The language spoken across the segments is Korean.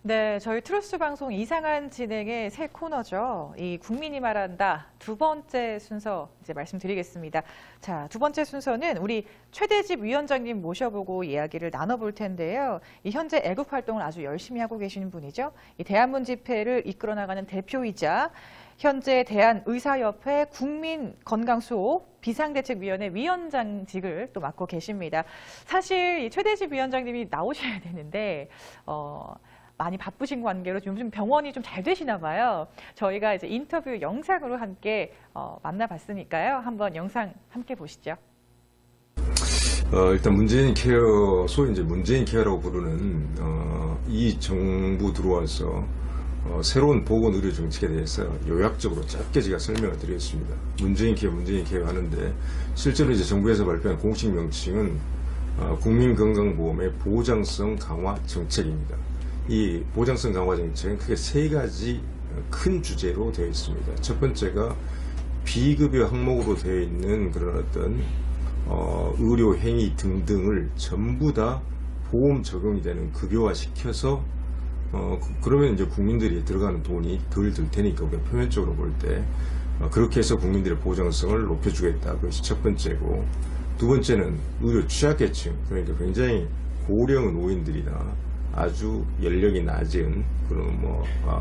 네, 저희 트루스 방송 이상한 진행의 새 코너죠. 이 국민이 말한다 두 번째 순서 이제 말씀드리겠습니다. 자, 두 번째 순서는 우리 최대집 위원장님 모셔보고 이야기를 나눠볼 텐데요. 이 현재 애국 활동을 아주 열심히 하고 계시는 분이죠. 이 대한문 집회를 이끌어 나가는 대표이자 현재 대한의사협회 국민건강수호 비상대책위원회 위원장직을 또 맡고 계십니다. 사실 이 최대집 위원장님이 나오셔야 되는데 많이 바쁘신 관계로 요즘 병원이 좀 잘 되시나 봐요. 저희가 이제 인터뷰 영상으로 함께 만나봤으니까요. 한번 영상 함께 보시죠. 일단 문재인 케어, 소위 이제 문재인 케어라고 부르는 이 정부 들어와서 새로운 보건의료 정책에 대해서 요약적으로 짧게 제가 설명을 드리겠습니다. 문재인 케어 하는데 실제로 이제 정부에서 발표한 공식 명칭은 국민건강보험의 보장성 강화 정책입니다. 이 보장성 강화 정책은 크게 세 가지 큰 주제로 되어 있습니다. 첫 번째가 비급여 항목으로 되어 있는 그런 어떤 의료 행위 등등을 전부 다 보험 적용이 되는 급여화 시켜서 그러면 이제 국민들이 들어가는 돈이 덜 들 테니까 우리가 표면적으로 볼 때 그렇게 해서 국민들의 보장성을 높여주겠다. 그것이 첫 번째고, 두 번째는 의료 취약계층, 그러니까 굉장히 고령 노인들이나 아주 연령이 낮은 그런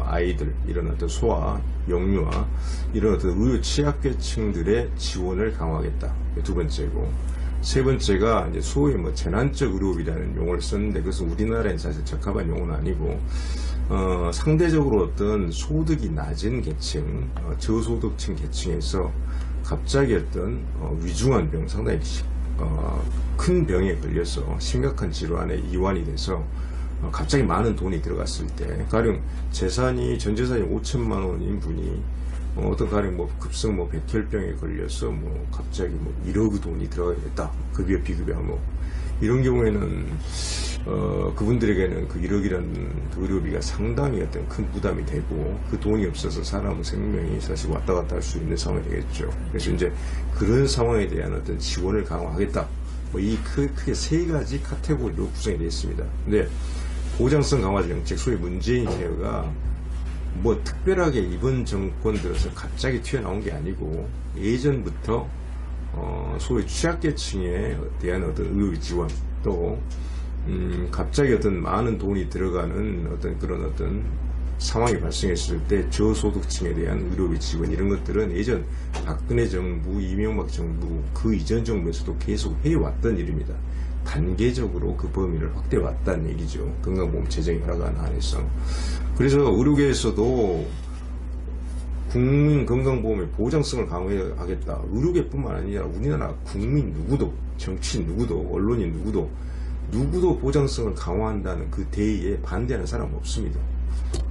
아이들, 이런 어떤 소아, 영유아, 이런 어떤 의료 취약계층들의 지원을 강화하겠다. 두 번째고, 세 번째가 이제 소위 재난적 의료비라는 용어를 썼는데 그것은 우리나라엔 사실 적합한 용어는 아니고 상대적으로 어떤 소득이 낮은 계층, 저소득층 계층에서 갑자기 어떤 위중한 병, 상당히 큰 병에 걸려서 심각한 질환에 이완이 돼서 갑자기 많은 돈이 들어갔을 때, 가령 재산이 전 재산이 5천만 원인 분이 어떤 가령 급성 백혈병에 걸려서 갑자기 1억 돈이 들어가겠다. 급여 비급여 이런 경우에는 그분들에게는 그 1억이라는 의료비가 상당히 어떤 큰 부담이 되고, 그 돈이 없어서 사람 생명이 사실 왔다 갔다 할 수 있는 상황이 되겠죠. 그래서 이제 그런 상황에 대한 어떤 지원을 강화하겠다. 이 크게 세 가지 카테고리로 구성이 되어 있습니다. 근데 보장성 강화 정책, 소위 문재인 케어가 특별하게 이번 정권 들어서 갑자기 튀어나온 게 아니고 예전부터 소위 취약계층에 대한 어떤 의료 지원, 또 갑자기 어떤 많은 돈이 들어가는 어떤 그런 어떤 상황이 발생했을 때 저소득층에 대한 의료비 지원, 이런 것들은 예전 박근혜 정부, 이명박 정부, 그 이전 정부에서도 계속 해왔던 일입니다. 단계적으로 그 범위를 확대해 왔다는 얘기죠. 건강보험 재정이 허락한 안에서. 그래서 의료계에서도 국민건강보험의 보장성을 강화하겠다. 의료계뿐만 아니라 우리나라 국민 누구도, 정치인 누구도, 언론인 누구도 보장성을 강화한다는 그 대의에 반대하는 사람은 없습니다.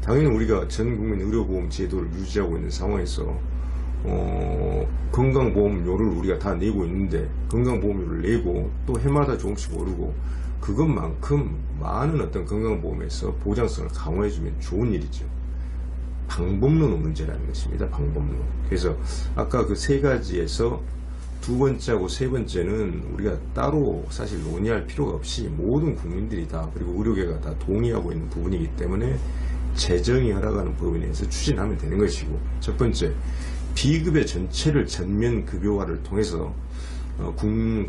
당연히 우리가 전국민 의료보험 제도를 유지하고 있는 상황에서 건강보험료를 우리가 다 내고 있는데, 건강보험료를 내고 또 해마다 조금씩 오르고, 그것만큼 많은 어떤 건강보험에서 보장성을 강화해주면 좋은 일이죠. 방법론의 문제라는 것입니다. 방법론. 그래서 아까 그 세 가지에서 두 번째하고 세 번째는 우리가 따로 사실 논의할 필요가 없이 모든 국민들이 다, 그리고 의료계가 다 동의하고 있는 부분이기 때문에 재정이 허락하는 범위 내에서 추진하면 되는 것이고, 첫 번째, 비급여 전체를 전면 급여화를 통해서 국민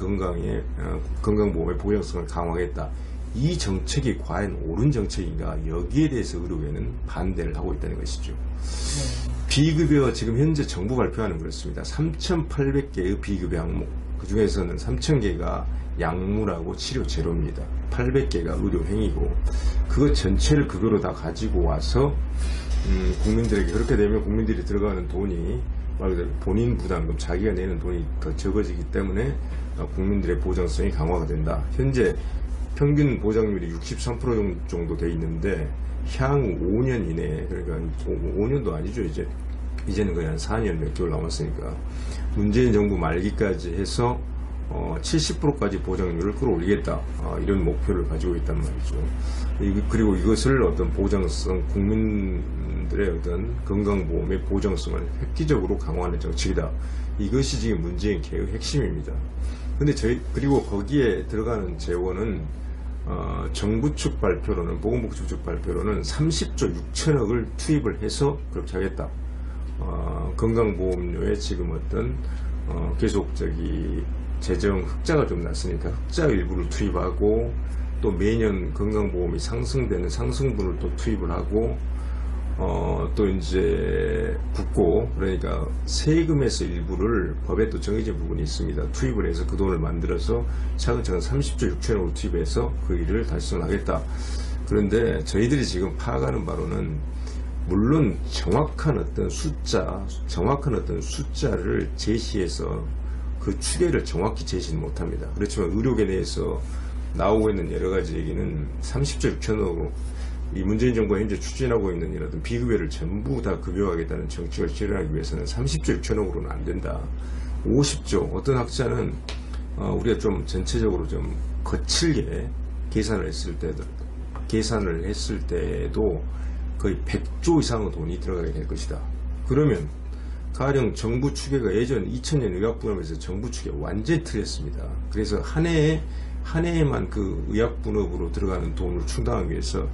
건강보험의 보장성을 강화하겠다. 이 정책이 과연 옳은 정책인가, 여기에 대해서 의료계는 반대를 하고 있다는 것이죠. 비급여, 지금 현재 정부 발표하는 그렇습니다. 3,800개의 비급여 항목, 그 중에서는 3,000개가 약물하고 치료 재료입니다. 800개가 의료행위고, 그것 전체를 급여로 다 가지고 와서 국민들에게, 그렇게 되면 국민들이 들어가는 돈이 말 그대로 본인 부담금, 자기가 내는 돈이 더 적어지기 때문에 국민들의 보장성이 강화가 된다. 현재 평균 보장률이 63% 정도 돼 있는데 향후 5년 이내에, 그러니까 5년도 아니죠, 이제는 거의 한 4년 몇 개월 남았으니까 문재인 정부 말기까지 해서 70%까지 보장률을 끌어올리겠다, 이런 목표를 가지고 있단 말이죠. 그리고 이것을 어떤 보장성, 국민들의 어떤 건강보험의 보장성을 획기적으로 강화하는 정책이다. 이것이 지금 문재인 케어의 핵심입니다. 근데 그리고 거기에 들어가는 재원은 정부 측 발표로는, 보건복지부 측 발표로는 30조 6천억을 투입을 해서 그렇게 하겠다. 건강보험료에 지금 어떤 계속 재정 흑자가 좀 났으니까 흑자 일부를 투입하고, 또 매년 건강보험이 상승되는 상승분을 또 투입을 하고, 또 이제 국고, 그러니까 세금에서 일부를, 법에 또 정해진 부분이 있습니다. 투입을 해서 그 돈을 만들어서 차근차근 30조 6천억을 투입해서 그 일을 달성하겠다. 그런데 저희들이 지금 파악하는 바로는, 물론 정확한 어떤 숫자를 제시해서 그 추계를 정확히 제시는 못합니다. 그렇지만 의료계 내에서 나오고 있는 여러 가지 얘기는 30조 6천억으로 이 문재인 정부가 현재 추진하고 있는 이런 비급여를 전부 다 급여하겠다는 정책을 실현하기 위해서는 30조 6천억으로는 안 된다. 50조, 어떤 학자는 우리가 좀 전체적으로 좀 거칠게 계산을 했을 때도 거의 100조 이상의 돈이 들어가게 될 것이다. 그러면 가령 정부 추계가 예전 2000년 의학분업에서 정부 추계 완전히 틀렸습니다. 그래서 한 해에만 그 의학분업으로 들어가는 돈을 충당하기 위해서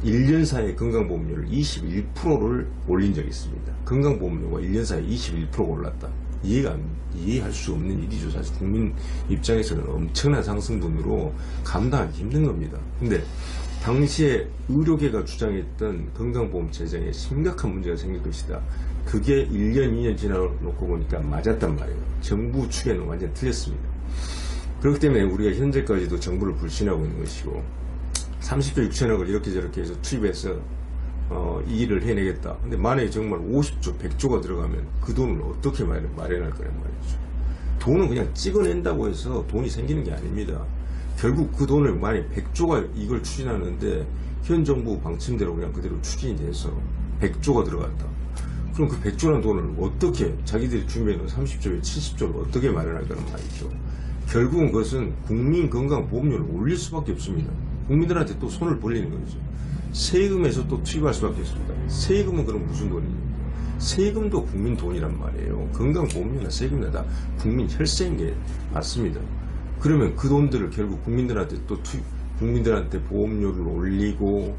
1년 사이에 건강보험료를 21%를 올린 적이 있습니다. 건강보험료가 1년 사이에 21%가 올랐다. 이해할 수 없는 일이죠. 사실 국민 입장에서는 엄청난 상승분으로 감당하기 힘든 겁니다. 근데 당시에 의료계가 주장했던 건강보험 재정에 심각한 문제가 생길 것이다. 그게 1년, 2년 지나놓고 보니까 맞았단 말이에요. 정부 추계는 완전히 틀렸습니다. 그렇기 때문에 우리가 현재까지도 정부를 불신하고 있는 것이고, 30조 6천억을 이렇게 저렇게 해서 투입해서 이 일을 해내겠다. 근데 만약에 정말 50조, 100조가 들어가면 그 돈을 어떻게 마련할 거란 말이죠. 돈은 그냥 찍어낸다고 해서 돈이 생기는 게 아닙니다. 결국 그 돈을 만약에 100조가 이걸 추진하는데 현 정부 방침대로 그냥 그대로 추진이 돼서 100조가 들어갔다. 그럼 그 100조라는 돈을 어떻게, 자기들이 준비해놓은 30조에 70조를 어떻게 마련할 거란 말이죠. 결국은 그것은 국민건강보험료를 올릴 수밖에 없습니다. 국민들한테 또 손을 벌리는 거죠. 세금에서 또 투입할 수밖에 없습니다. 세금은 그럼 무슨 돈입니까? 세금도 국민 돈이란 말이에요. 건강보험료나 세금이나 다 국민 혈세인 게 맞습니다. 그러면 그 돈들을 결국 국민들한테 보험료를 올리고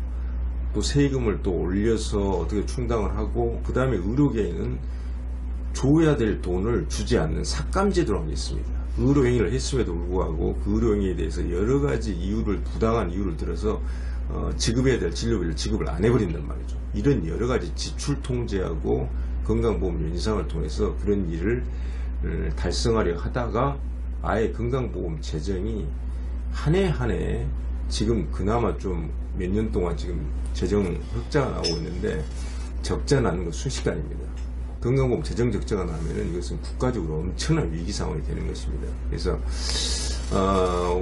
또 세금을 또 올려서 어떻게 충당을 하고, 그 다음에 의료계에는 줘야 될 돈을 주지 않는 삭감제도라는 게 있습니다. 의료행위를 했음에도 불구하고 그 의료행위에 대해서 여러 가지 부당한 이유를 들어서 지급해야 될 진료비를 지급을 안 해버린단 말이죠. 이런 여러 가지 지출 통제하고 건강보험료 인상을 통해서 그런 일을 달성하려 하다가 아예 건강보험 재정이 한 해 지금 그나마 좀 몇 년 동안 지금 재정 흑자가 나오고 있는데, 적자 나는 건 순식간입니다. 건강보험 재정 적자가 나면은 이것은 국가적으로 엄청난 위기 상황이 되는 것입니다. 그래서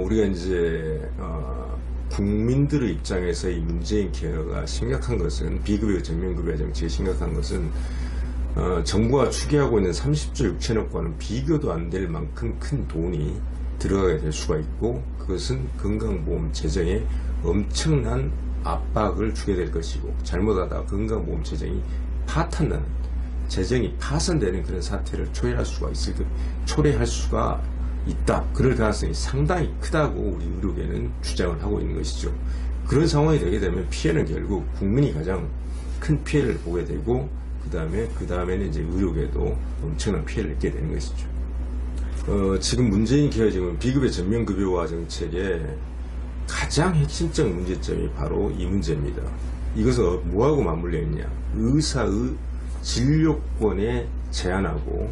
우리가 이제 국민들의 입장에서 이 문재인 케어가 심각한 것은, 비급여 전면급여 정책이 심각한 것은 정부가 추계하고 있는 30조 6천억과는 비교도 안 될 만큼 큰 돈이 들어가게 될 수가 있고, 그것은 건강보험 재정에 엄청난 압박을 주게 될 것이고, 잘못하다 건강보험 재정이 파탄나는, 재정이 파산되는 그런 사태를 초래할 수가 있다. 그럴 가능성이 상당히 크다고 우리 의료계는 주장을 하고 있는 것이죠. 그런 상황이 되게 되면 피해는 결국 국민이 가장 큰 피해를 보게 되고, 그 다음에는 이제 의료계도 엄청난 피해를 입게 되는 것이죠. 지금 문재인 케어 지금 비급여 전면급여화 정책의 가장 핵심적 문제점이 바로 이 문제입니다. 이것은 뭐하고 맞물려 있냐? 의사의 진료권에 제한하고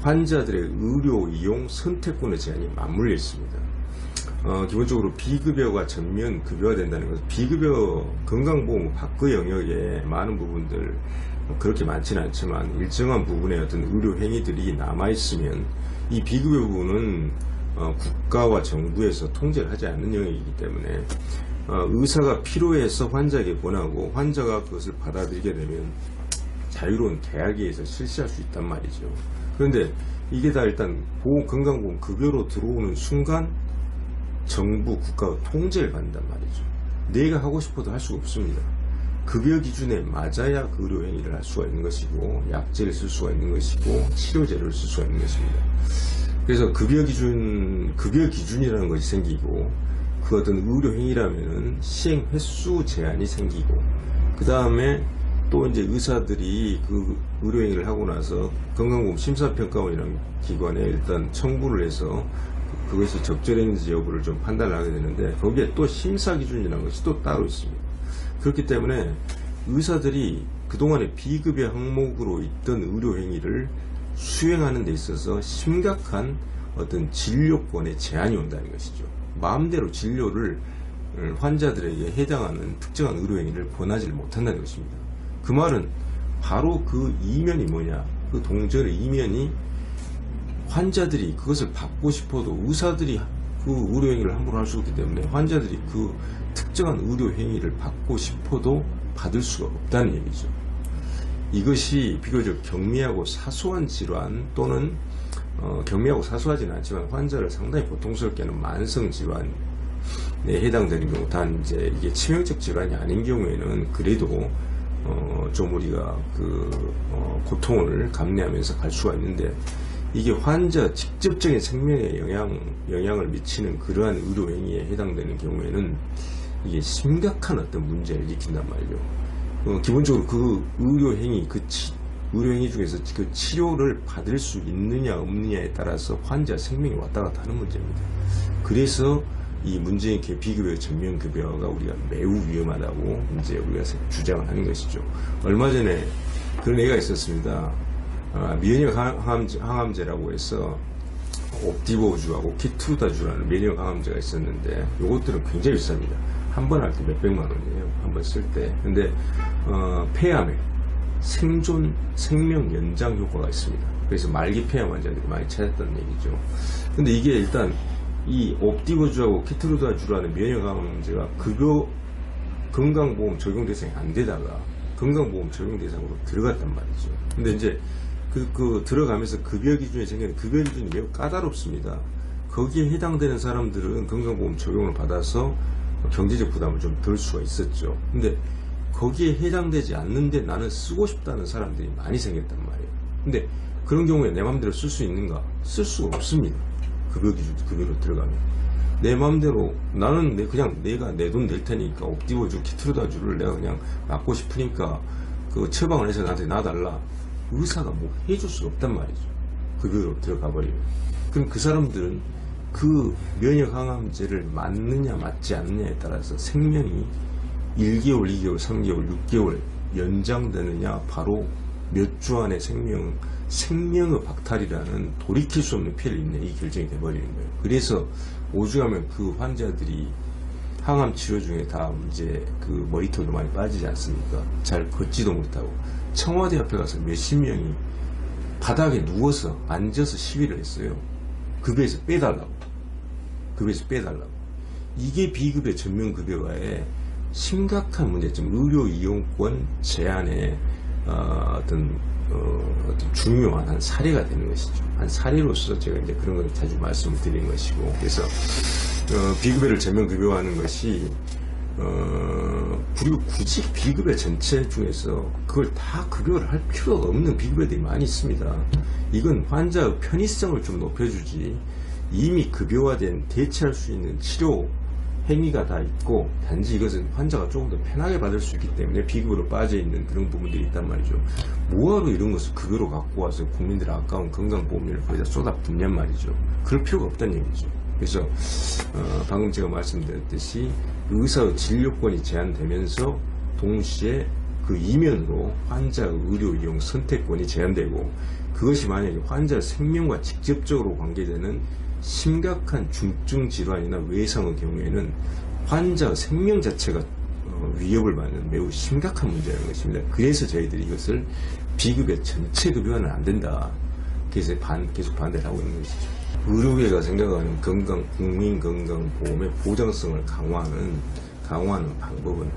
환자들의 의료 이용 선택권의 제한이 맞물려 있습니다. 기본적으로 비급여가 전면 급여가 된다는 것은, 비급여 건강보험 밖의 영역에 많은 부분들 그렇게 많지는 않지만 일정한 부분의 어떤 의료 행위들이 남아있으면 이 비급여 부분은 국가와 정부에서 통제를 하지 않는 영역이기 때문에 의사가 필요해서 환자에게 권하고 환자가 그것을 받아들이게 되면 자유로운 계약에 의해서 실시할 수 있단 말이죠. 그런데 이게 다 일단 건강보험 급여로 들어오는 순간 정부, 국가가 통제를 받는단 말이죠. 내가 하고 싶어도 할 수가 없습니다. 급여 기준에 맞아야 그 의료행위를 할 수가 있는 것이고, 약제를 쓸 수가 있는 것이고, 치료제를 쓸 수가 있는 것입니다. 그래서 급여 기준이라는 것이 생기고, 그 어떤 의료 행위라면은 시행 횟수 제한이 생기고, 그 다음에 또 이제 의사들이 그 의료 행위를 하고 나서 건강보험 심사평가원이라는 기관에 일단 청구를 해서 그것이 적절했는지 여부를 좀 판단을 하게 되는데, 거기에 또 심사 기준이라는 것이 또 따로 있습니다. 그렇기 때문에 의사들이 그동안에 비급여 항목으로 있던 의료 행위를 수행하는 데 있어서 심각한 어떤 진료권에 제한이 온다는 것이죠. 마음대로 진료를 환자들에게 해당하는 특정한 의료 행위를 권하지를 못한다는 것입니다. 그 말은 바로 그 이면이 뭐냐, 그 동전의 이면이 환자들이 그것을 받고 싶어도 의사들이 그 의료 행위를 함부로 할 수 없기 때문에 환자들이 그 특정한 의료 행위를 받고 싶어도 받을 수가 없다는 얘기죠. 이것이 비교적 경미하고 사소한 질환 또는 경미하고 사소하지는 않지만 환자를 상당히 고통스럽게 하는 만성 질환에 해당되는 경우, 단 이제 이게 치명적 질환이 아닌 경우에는 그래도 좀 우리가 고통을 감내하면서 갈 수가 있는데, 이게 환자 직접적인 생명에 영향을 미치는 그러한 의료 행위에 해당되는 경우에는 이게 심각한 어떤 문제를 일으킨단 말이죠. 기본적으로 그 의료 행위, 의료 행위 중에서 그 치료를 받을 수 있느냐 없느냐에 따라서 환자 생명이 왔다 갔다 하는 문제입니다. 그래서 이 문재인 비급여 전면급여가 우리가 매우 위험하다고 이제 우리가 주장을 하는 것이죠. 얼마 전에 그런 애가 있었습니다. 면역 항암제라고 해서 옵디보주하고 키투다주라는 면역 항암제가 있었는데, 이것들은 굉장히 비쌉니다. 한 번 할 때 몇백만 원이에요. 한 번 쓸 때. 근데 폐암에 생명 연장 효과가 있습니다. 그래서 말기 폐암 환자들이 많이 찾았다는 얘기죠. 근데 이게 일단 이 옵디보주하고 키투다주라는 면역 항암제가 건강보험 적용 대상이 안 되다가 건강보험 적용 대상으로 들어갔단 말이죠. 근데 이제 들어가면서 급여 기준이 생기는 급여 기준이 매우 까다롭습니다. 거기에 해당되는 사람들은 건강보험 적용을 받아서 경제적 부담을 좀 덜 수가 있었죠. 근데 거기에 해당되지 않는데 나는 쓰고 싶다는 사람들이 많이 생겼단 말이에요. 근데 그런 경우에 내 마음대로 쓸 수 있는가? 쓸 수가 없습니다. 급여로 들어가면. 내 마음대로 나는 내가 내 돈 낼 테니까 옵디보주, 키투다주를 내가 그냥 맞고 싶으니까 그 처방을 해서 나한테 놔달라. 의사가 뭐 해줄 수가 없단 말이죠. 급여로 들어가 버리면. 그럼 그 사람들은 그 면역항암제를 맞느냐 맞지 않느냐에 따라서 생명이 1개월, 2개월, 3개월, 6개월 연장되느냐, 바로 몇 주 안에 생명의 박탈이라는 돌이킬 수 없는 피해를 입는 이 결정이 돼버리는 거예요. 그래서 오죽하면 그 환자들이 항암 치료 중에 다 이제 그 머리털도 많이 빠지지 않습니까? 잘 걷지도 못하고 청와대 앞에 가서 몇십 명이 바닥에 누워서 앉아서 시위를 했어요. 급여에서 빼달라고. 이게 비급여 전면급여가의 심각한 문제점, 의료 이용권 제한의 어떤 중요한 한 사례가 되는 것이죠. 한 사례로서 제가 이제 그런 걸 자주 말씀을 드리는 것이고, 그래서 비급여를 전면급여화하는 것이 그리고 굳이 비급여 전체 중에서 그걸 다 급여를 할 필요가 없는 비급여들이 많이 있습니다. 이건 환자의 편의성을 좀 높여주지, 이미 급여화된 대체할 수 있는 치료 행위가 다 있고, 단지 이것은 환자가 조금 더 편하게 받을 수 있기 때문에 비급여로 빠져있는 그런 부분들이 있단 말이죠. 뭐하러 이런 것을 급여로 갖고 와서 국민들의 아까운 건강보험료를 거기다 쏟아붓냔 말이죠. 그럴 필요가 없다는 얘기죠. 그래서 방금 제가 말씀드렸듯이 의사의 진료권이 제한되면서 동시에 그 이면으로 환자의 의료 이용 선택권이 제한되고, 그것이 만약에 환자 생명과 직접적으로 관계되는 심각한 중증 질환이나 외상의 경우에는 환자의 생명 자체가 위협을 받는 매우 심각한 문제라는 것입니다. 그래서 저희들이 이것을 비급여 전체 급여화는 안 된다. 그래서 계속 반대를 하고 있는 것이죠. 의료계가 생각하는 국민건강보험의 보장성을 강화하는 방법은,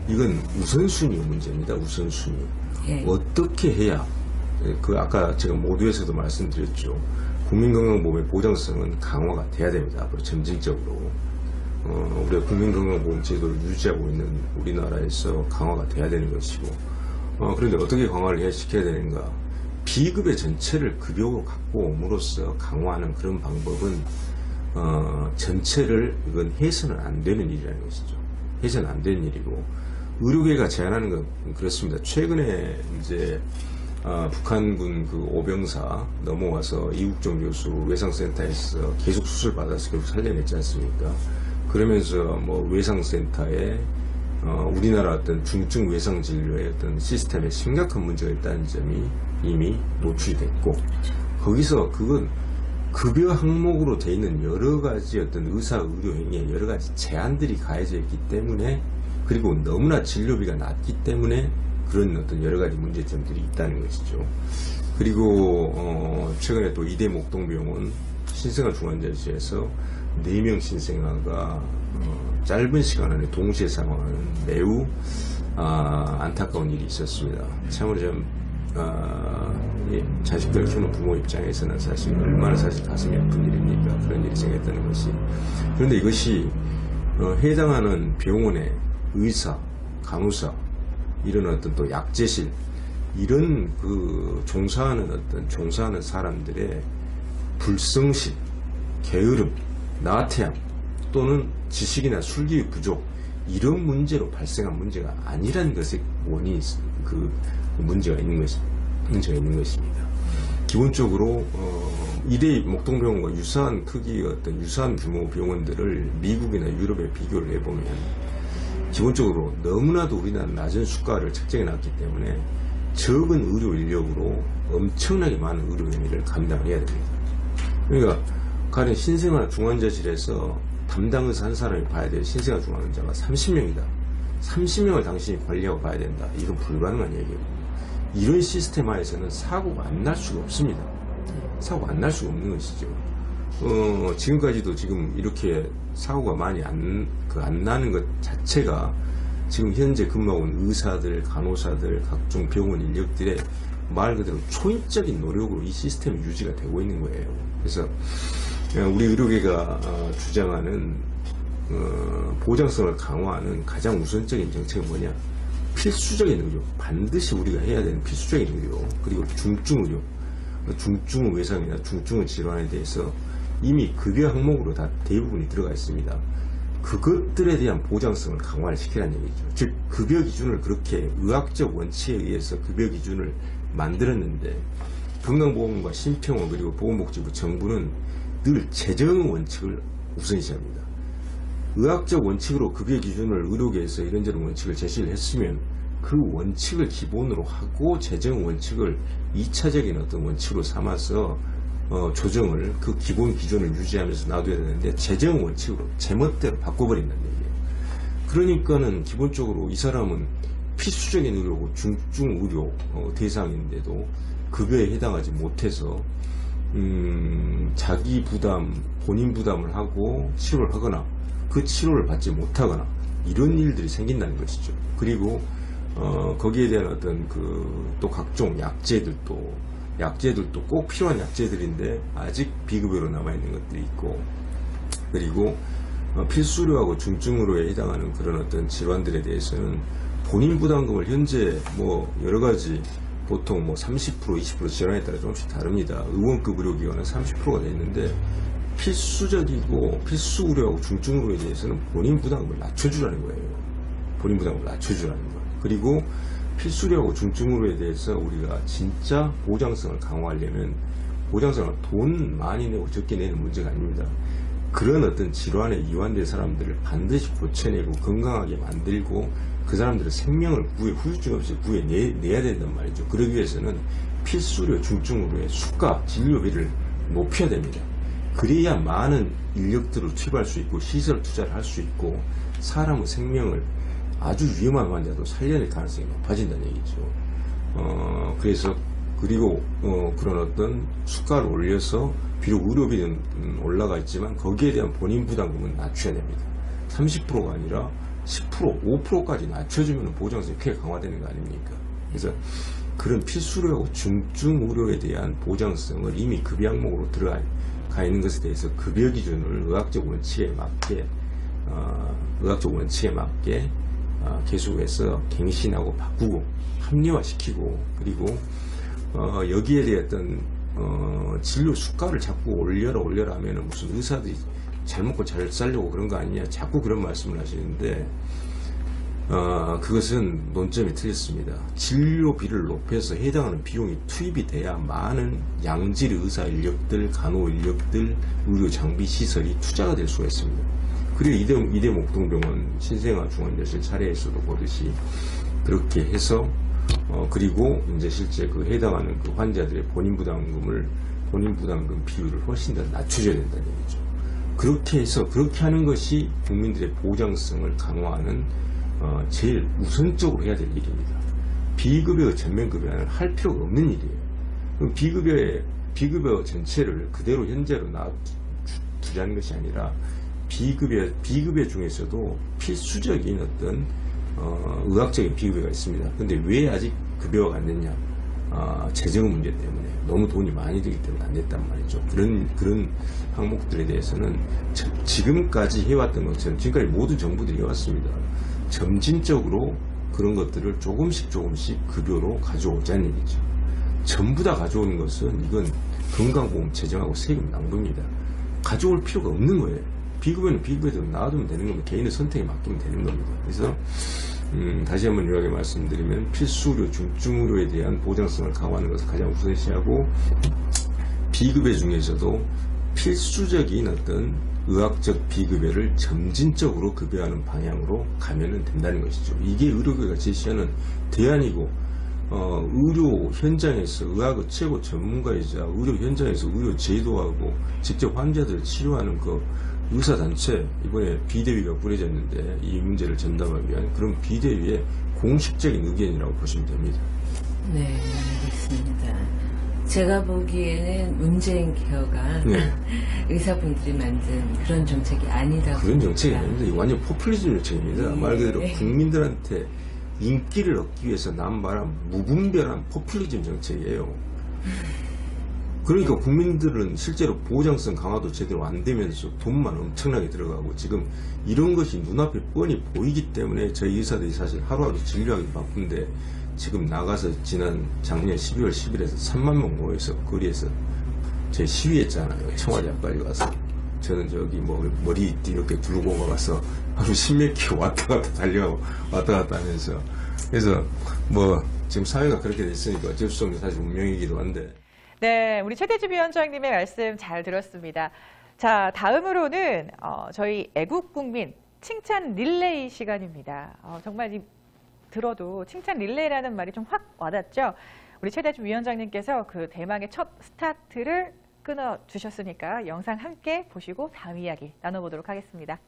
이건 우선순위의 문제입니다. 우선순위. 예. 어떻게 해야, 아까 제가 모두에서도 말씀드렸죠. 국민건강보험의 보장성은 강화가 돼야 됩니다. 앞으로 점진적으로. 우리가 국민건강보험 제도를 유지하고 있는 우리나라에서 강화가 돼야 되는 것이고, 그런데 어떻게 강화를 시켜야 되는가? 비급여 전체를 급여로 갖고 옴으로써 강화하는 그런 방법은 전체를 이건 해서는 안 되는 일이라는 것이죠. 해서는 안 되는 일이고, 의료계가 제안하는 건 그렇습니다. 최근에 이제 북한군 그 오병사 넘어와서 이국정 교수 외상센터에서 계속 수술 받아서 결국 살려냈지 않습니까? 그러면서 뭐 외상센터에 우리나라 어떤 중증 외상 진료의 어떤 시스템에 심각한 문제가 있다는 점이 이미 노출이 됐고, 거기서 그건 급여 항목으로 돼 있는 여러 가지 어떤 의사 의료 행위에 여러 가지 제한들이 가해져 있기 때문에, 그리고 너무나 진료비가 낮기 때문에 그런 어떤 여러 가지 문제점들이 있다는 것이죠. 그리고 최근에 또 이대 목동병원 신생아 중환자실에서 4명 신생아가 짧은 시간 안에 동시에 사망하는 매우 안타까운 일이 있었습니다. 참으로 좀 자식들 키우는 부모 입장에서는 사실 얼마나 사실 가슴이 아픈 일입니까? 그런 일이 생겼다는 것이. 그런데 이것이 해당하는 병원의 의사, 간호사, 이런 어떤 또 약제실, 이런 그 종사하는 사람들의 불성실, 게으름, 나태함, 또는 지식이나 술기의 부족, 이런 문제로 발생한 문제가 아니라는 것에 원인이 문제가 있는 것입니다. 기본적으로 이대 목동병원과 유사한 크기의 어떤 유사한 규모 병원들을 미국이나 유럽에 비교를 해보면 기본적으로 너무나도 우리나라는 낮은 수가를 책정해 놨기 때문에 적은 의료 인력으로 엄청나게 많은 의료 행위를 감당해야 됩니다. 그러니까 가령 신생아 중환자실에서 담당 의사 한 사람이 봐야 될 신생아 중환자가 30명이다. 30명을 당신이 관리하고 봐야 된다. 이건 불가능한 얘기고, 이런 시스템 하에서는 사고가 안 날 수가 없습니다. 사고가 안 날 수가 없는 것이죠. 지금까지도 지금 이렇게 사고가 많이 안 나는 것 자체가 지금 현재 근무하고 있는 의사들, 간호사들, 각종 병원 인력들의 말 그대로 초인적인 노력으로 이 시스템이 유지가 되고 있는 거예요. 그래서 우리 의료계가 주장하는 보장성을 강화하는 가장 우선적인 정책은 뭐냐? 필수적인 의료, 반드시 우리가 해야 되는 필수적인 의료, 그리고 중증 의료, 중증 외상이나 중증 질환에 대해서 이미 급여 항목으로 다 대부분이 들어가 있습니다. 그것들에 대한 보장성을 강화를 시키라는 얘기죠. 즉 급여 기준을 그렇게 의학적 원칙에 의해서 급여 기준을 만들었는데, 건강보험과 심평원 그리고 보건복지부 정부는 늘 재정 원칙을 우선시합니다. 의학적 원칙으로 급여 기준을 의료계에서 이런저런 원칙을 제시를 했으면 그 원칙을 기본으로 하고 재정 원칙을 2차적인 어떤 원칙으로 삼아서 조정을 그 기본 기준을 유지하면서 놔둬야 되는데, 재정 원칙으로 제멋대로 바꿔버린다는 얘기예요. 그러니까는 기본적으로 이 사람은 필수적인 의료고 중증 의료 대상인데도 급여에 해당하지 못해서 자기 부담, 본인 부담을 하고 치료를 하거나 그 치료를 받지 못하거나 이런 일들이 생긴다는 것이죠. 그리고 거기에 대한 어떤 또 각종 약제들도 꼭 필요한 약제들인데 아직 비급여로 남아있는 것들이 있고, 그리고 필수료하고 중증으로에 해당하는 그런 어떤 질환들에 대해서는 본인 부담금을 현재 뭐 여러 가지 보통 뭐 30%, 20% 질환에 따라 조금씩 다릅니다. 의원급 의료기관은 30%가 돼 있는데, 필수적이고 필수 의료하고 중증 의료에 대해서는 본인 부담금을 낮춰주라는 거예요. 본인 부담금을 낮춰주라는 거예요. 그리고 필수료하고 중증 의료에 대해서 우리가 진짜 보장성을 강화하려면, 보장성을 돈 많이 내고 적게 내는 문제가 아닙니다. 그런 어떤 질환에 이완된 사람들을 반드시 고쳐내고 건강하게 만들고 그 사람들의 생명을 후유증 없이 구해내야 된단 말이죠. 그러기 위해서는 필수료, 중증 의료의 수가, 진료비를 높여야 됩니다. 그래야 많은 인력들을 투입할 수 있고 시설 투자를 할 수 있고 사람의 생명을 아주 위험한 환자도 살려낼 가능성이 높아진다는 얘기죠. 그리고 그런 어떤 수가를 올려서 비록 의료비는 올라가 있지만 거기에 대한 본인 부담금은 낮춰야 됩니다. 30%가 아니라 10%, 5%까지 낮춰주면 보장성이 크게 강화되는 거 아닙니까? 그래서 그런 필수료하고 중증 의료에 대한 보장성을 이미 급여 항목으로 들어가 있는 것에 대해서 급여 기준을 의학적 원칙에 맞게 계속해서 갱신하고 바꾸고 합리화시키고, 그리고 여기에 대한 진료 수가를 자꾸 올려라 하면은 무슨 의사들이 잘 먹고 잘 살려고 그런 거 아니냐 자꾸 그런 말씀을 하시는데 그것은 논점이 틀렸습니다. 진료비를 높여서 해당하는 비용이 투입이 돼야 많은 양질 의사 인력들, 간호 인력들, 의료 장비 시설이 투자가 될 수가 있습니다. 그리고 이대 목동병원 신생아 중환자실 사례에서도 보듯이 그렇게 해서 그리고 이제 실제 그 해당하는 그 환자들의 본인 부담금 비율을 훨씬 더 낮춰줘야 된다는 얘기죠. 그렇게 해서 그렇게 하는 것이 국민들의 보장성을 강화하는 제일 우선적으로 해야 될 일입니다. 비급여 전면급여는 할 필요가 없는 일이에요. 그럼 비급여 전체를 그대로 현재로 두자는 것이 아니라 비급여 중에서도 필수적인 어떤 의학적인 비급여가 있습니다. 근데 왜 아직 급여가 안 됐냐? 재정 문제 때문에 너무 돈이 많이 들기 때문에 안 됐단 말이죠. 그런 항목들에 대해서는 지금까지 해왔던 것처럼 지금까지 모든 정부들이 해왔습니다. 점진적으로 그런 것들을 조금씩 급여로 가져오자는 얘기죠. 전부 다 가져오는 것은 이건 건강보험 재정하고 세금 낭비입니다. 가져올 필요가 없는 거예요. 비급여는 비급여대로 놔두면 되는 겁니다. 개인의 선택에 맡기면 되는 겁니다. 그래서 다시 한번 요약에 말씀드리면 필수의료, 중증의료에 대한 보장성을 강화하는 것을 가장 우선시하고 비급여 중에서도 필수적인 어떤 의학적 비급여를 점진적으로 급여하는 방향으로 가면 된다는 것이죠. 이게 의료계가 제시하는 대안이고 의료 현장에서 의학의 최고 전문가이자 의료 현장에서 의료 제도하고 직접 환자들을 치료하는 그 의사단체 이번에 비대위가 꾸려졌는데 이 문제를 전담하기 위한 그런 비대위의 공식적인 의견이라고 보시면 됩니다. 네, 알겠습니다. 제가 보기에는 문재인 케어가 의사분들이 만든 그런 정책이 아니다고 그런 정책이 아닙니다. 이거 완전 포퓰리즘 정책입니다. 말 그대로 국민들한테 인기를 얻기 위해서 남발한 무분별한 포퓰리즘 정책이에요. 그러니까 국민들은 실제로 보장성 강화도 제대로 안 되면서 돈만 엄청나게 들어가고 지금 이런 것이 눈앞에 뻔히 보이기 때문에 저희 의사들이 사실 하루하루 진료하기 바쁜데 지금 나가서 작년 12월 10일에서 3만 명 모여서 거리에서 저희 시위했잖아요. 청와대 앞까지 가서. 저는 저기 머리 이렇게 두르고 가서 하루 10몇 킬로 왔다 갔다 달려가고 왔다 갔다 하면서. 그래서 지금 사회가 그렇게 됐으니까 어쩔 수 없는 사실 운명이기도 한데. 네, 우리 최대집 위원장님의 말씀 잘 들었습니다. 자, 다음으로는 저희 애국국민 칭찬 릴레이 시간입니다. 정말 들어도 칭찬 릴레이라는 말이 좀 확 와닿죠? 우리 최대집 위원장님께서 그 대망의 첫 스타트를 끊어주셨으니까 영상 함께 보시고 다음 이야기 나눠보도록 하겠습니다.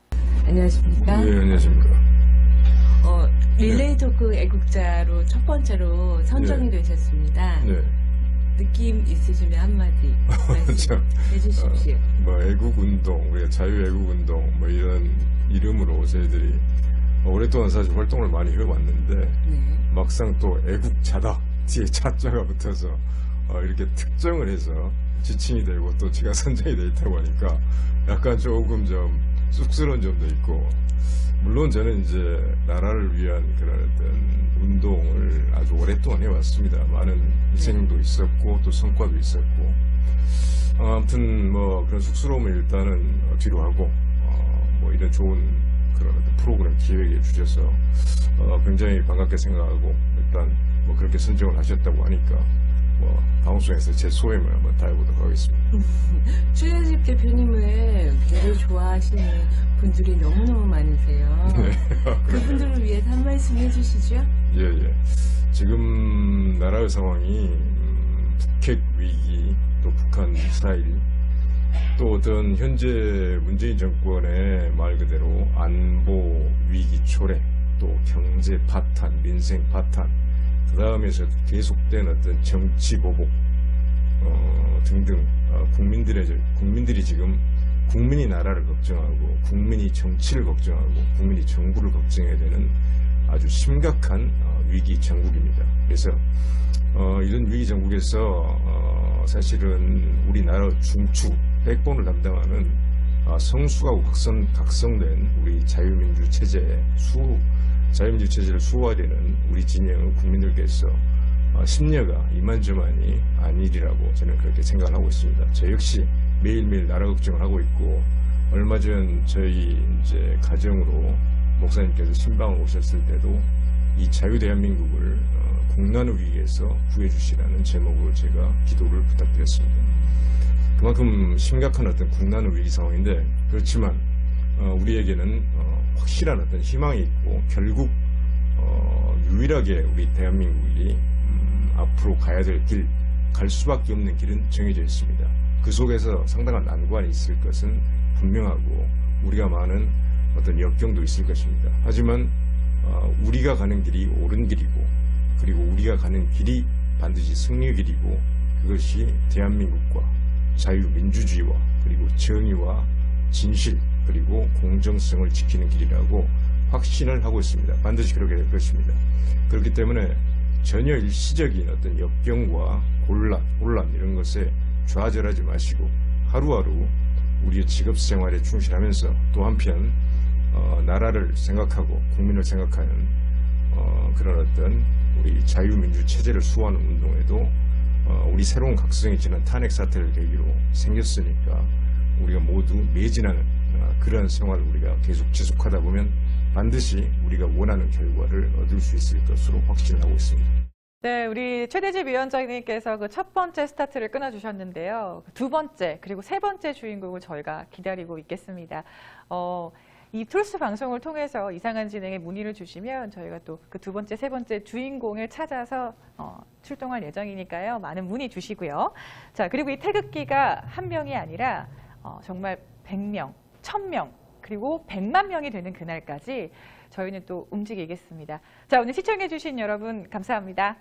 안녕하십니까? 네, 안녕하십니까. 릴레이 토크 애국자로 첫 번째로 선정이 되셨습니다. 네. 느낌 있으시면 한마디 말씀해 주십시오. 애국운동, 우리가 자유애국운동, 이런 이름으로 저희들이 오랫동안 사실 활동을 많이 해왔는데, 네. 막상 또 애국자다, 뒤에 자자가 붙어서, 이렇게 특정을 해서 지칭이 되고 또 제가 선정이 돼 있다고 하니까 약간 조금 좀 쑥스러운 점도 있고, 물론 저는 이제 나라를 위한 그런 어떤 운동을 아주 오랫동안 해왔습니다. 많은 희생도 있었고 또 성과도 있었고 아무튼 그런 쑥스러움을 일단은 뒤로 하고 이런 좋은 그런 어떤 프로그램 기획에 주셔서 굉장히 반갑게 생각하고 일단 그렇게 선정을 하셨다고 하니까 방송에서 제 소임을 한번 다해보도록 하겠습니다. 최대집 대표님을 굉장히 좋아하시는 분들이 너무너무 많으세요. 네. 그분들을 위해서 한 말씀 해주시죠. 예. 지금 나라의 상황이 북핵 위기, 또 북한 미사일, 또 어떤 현재 문재인 정권의 말 그대로 안보 위기 초래, 또 경제 파탄, 민생 파탄, 그 다음에서 계속된 어떤 정치 보복 등등 국민들이 지금 국민이 나라를 걱정하고 국민이 정치를 걱정하고 국민이 정부를 걱정해야 되는 아주 심각한 위기 정국입니다. 그래서 이런 위기 정국에서 사실은 우리나라 중추 백본을 담당하는 성숙하고 각성된 우리 자유민주 체제를 수호하려는 우리 진영의 국민들께서 심려가 이만저만이 아니리라고 저는 그렇게 생각을 하고 있습니다. 저 역시 매일매일 나라 걱정을 하고 있고 얼마 전 저희 이제 가정으로 목사님께서 신방을 오셨을 때도 이 자유대한민국을 국난의 위기에서 구해주시라는 제목으로 제가 기도를 부탁드렸습니다. 그만큼 심각한 어떤 국난의 위기 상황인데, 그렇지만 우리에게는 확실한 어떤 희망이 있고 결국 유일하게 우리 대한민국이 앞으로 가야 될 길, 갈 수밖에 없는 길은 정해져 있습니다. 그 속에서 상당한 난관이 있을 것은 분명하고 우리가 많은 어떤 역경도 있을 것입니다. 하지만 우리가 가는 길이 옳은 길이고, 그리고 우리가 가는 길이 반드시 승리의 길이고, 그것이 대한민국과 자유민주주의와 그리고 정의와 진실 그리고 공정성을 지키는 길이라고 확신을 하고 있습니다. 반드시 그렇게 될 것입니다. 그렇기 때문에 전혀 일시적인 어떤 역경과 혼란 이런 것에 좌절하지 마시고 하루하루 우리의 직업 생활에 충실하면서 또 한편 나라를 생각하고 국민을 생각하는 그런 어떤 우리 자유민주 체제를 수호하는 운동에도 우리 새로운 각성이 지난 탄핵 사태를 계기로 생겼으니까 우리가 모두 매진하는 그런 생활을 우리가 계속 지속하다 보면 반드시 우리가 원하는 결과를 얻을 수 있을 것으로 확신을 하고 있습니다. 네, 우리 최대집 위원장님께서 그 첫 번째 스타트를 끊어주셨는데요. 두 번째 그리고 세 번째 주인공을 저희가 기다리고 있겠습니다. 이 트루스 방송을 통해서 이상한 진행에 문의를 주시면 저희가 또 그 두 번째, 세 번째 주인공을 찾아서 출동할 예정이니까요. 많은 문의 주시고요. 자, 그리고 이 태극기가 한 명이 아니라 정말 100명, 1000명, 그리고 100만 명이 되는 그날까지 저희는 또 움직이겠습니다. 자, 오늘 시청해주신 여러분 감사합니다.